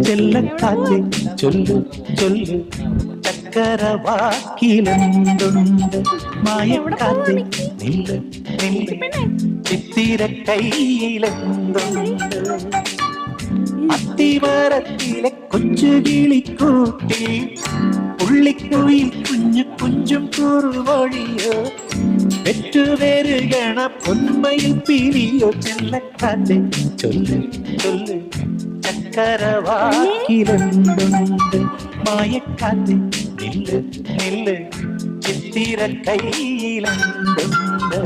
ചെല്ലക്കാറ്റ് ചൊല്ലു ചൊല്ലു ചക്കരവാക്കിലെന്തുണ്ട് മായക്കാറ്റ് നില്ല് നില്ല് ചിത്തിര കയ്യിലെന്തുണ്ട് അത്തിമരത്തിലെ കൊച്ചു കിളിക്കൂട്ടി പുള്ളിക്കുയിൽ കുഞ്ഞു കുഞ്ചും കുറുവഴിയോ പെറ്റുപേരുകണ പൊന്മയിൽ പിരിയോ ചെല്ലക്കാറ്റ് ചൊല്ല് ചൊല്ല് ചക്കരവാക്കിലെന്തുണ്ട് മായക്കാറ്റ് നില്ല് നില്ല് ചിത്തിര കയ്യിലെന്തുണ്ട്